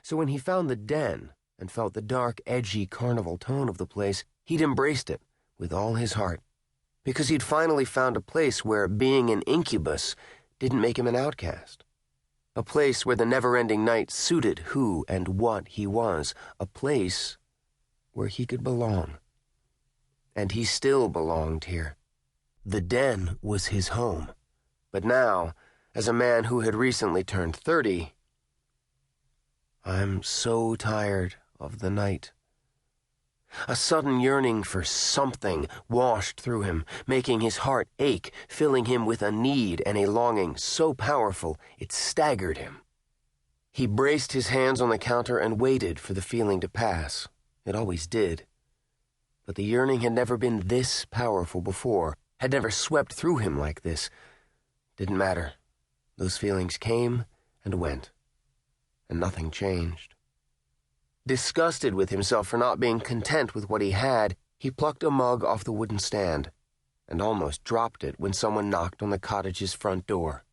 so when he found the den and felt the dark, edgy carnival tone of the place, he'd embraced it with all his heart, because he'd finally found a place where being an incubus didn't make him an outcast. A place where the never-ending night suited who and what he was. A place where he could belong. And he still belonged here. The den was his home. But now, as a man who had recently turned 30, I'm so tired of the night. A sudden yearning for something washed through him, making his heart ache, filling him with a need and a longing so powerful it staggered him. He braced his hands on the counter and waited for the feeling to pass. It always did. But the yearning had never been this powerful before, had never swept through him like this. Didn't matter. Those feelings came and went, and nothing changed. Disgusted with himself for not being content with what he had, he plucked a mug off the wooden stand and almost dropped it when someone knocked on the cottage's front door.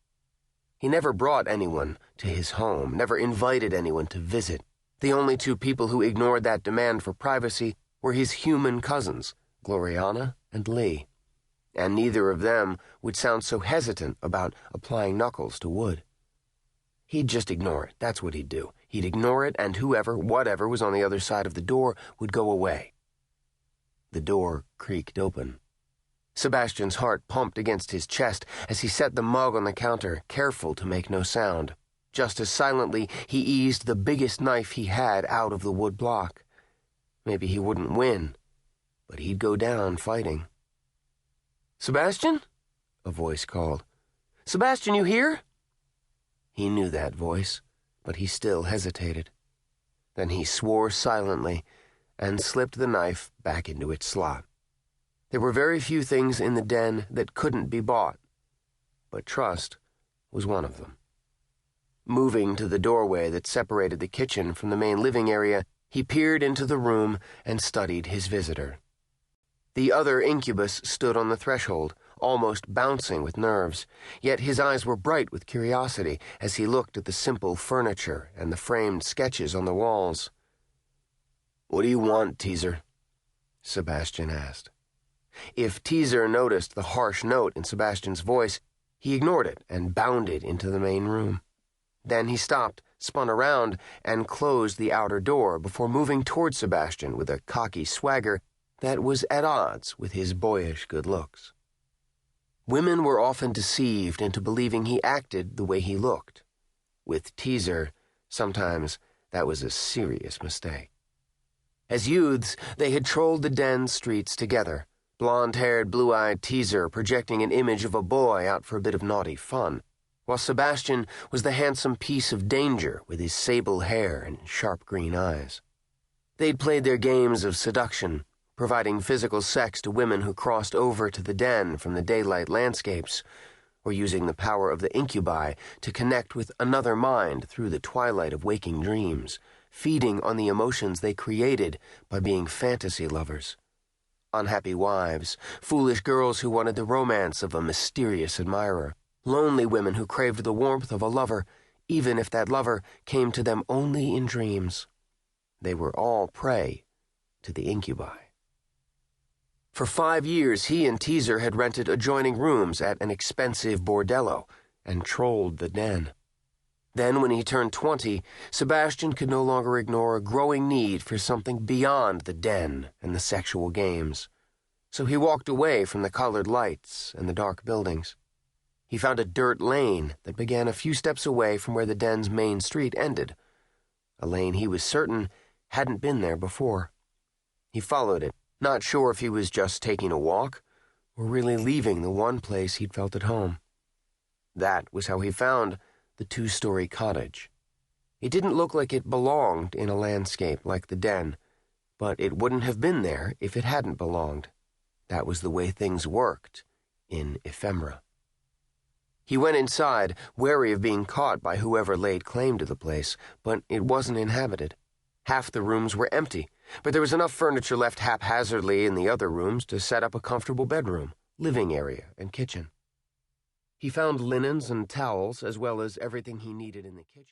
He never brought anyone to his home, never invited anyone to visit. The only two people who ignored that demand for privacy were his human cousins, Gloriana and Lee, and neither of them would sound so hesitant about applying knuckles to wood. He'd just ignore it, that's what he'd do. He'd ignore it, and whoever, whatever was on the other side of the door would go away. The door creaked open. Sebastian's heart pumped against his chest as he set the mug on the counter, careful to make no sound. Just as silently, he eased the biggest knife he had out of the wood block. Maybe he wouldn't win, but he'd go down fighting. "Sebastian?" a voice called. "Sebastian, you here?" He knew that voice, but he still hesitated. Then he swore silently and slipped the knife back into its slot. There were very few things in the den that couldn't be bought, but trust was one of them. Moving to the doorway that separated the kitchen from the main living area, he peered into the room and studied his visitor. The other incubus stood on the threshold, almost bouncing with nerves, yet his eyes were bright with curiosity as he looked at the simple furniture and the framed sketches on the walls. "What do you want, Teaser?" Sebastian asked. If Teaser noticed the harsh note in Sebastian's voice, he ignored it and bounded into the main room. Then he stopped, spun around, and closed the outer door before moving toward Sebastian with a cocky swagger that was at odds with his boyish good looks. Women were often deceived into believing he acted the way he looked. With Teaser, sometimes that was a serious mistake. As youths, they had trolled the den streets together, blonde-haired, blue-eyed Teaser projecting an image of a boy out for a bit of naughty fun, while Sebastian was the handsome piece of danger with his sable hair and sharp green eyes. They'd played their games of seduction, providing physical sex to women who crossed over to the den from the daylight landscapes, or using the power of the incubi to connect with another mind through the twilight of waking dreams, feeding on the emotions they created by being fantasy lovers. Unhappy wives, foolish girls who wanted the romance of a mysterious admirer, lonely women who craved the warmth of a lover, even if that lover came to them only in dreams. They were all prey to the incubi. For 5 years, he and Teaser had rented adjoining rooms at an expensive bordello and trolled the den. Then, when he turned 20, Sebastian could no longer ignore a growing need for something beyond the den and the sexual games. So he walked away from the colored lights and the dark buildings. He found a dirt lane that began a few steps away from where the den's main street ended, a lane he was certain hadn't been there before. He followed it, not sure if he was just taking a walk or really leaving the one place he'd felt at home. That was how he found the 2-story cottage. It didn't look like it belonged in a landscape like the den, but it wouldn't have been there if it hadn't belonged. That was the way things worked in ephemera. He went inside, wary of being caught by whoever laid claim to the place, but it wasn't inhabited. Half the rooms were empty, but there was enough furniture left haphazardly in the other rooms to set up a comfortable bedroom, living area, and kitchen. He found linens and towels as well as everything he needed in the kitchen.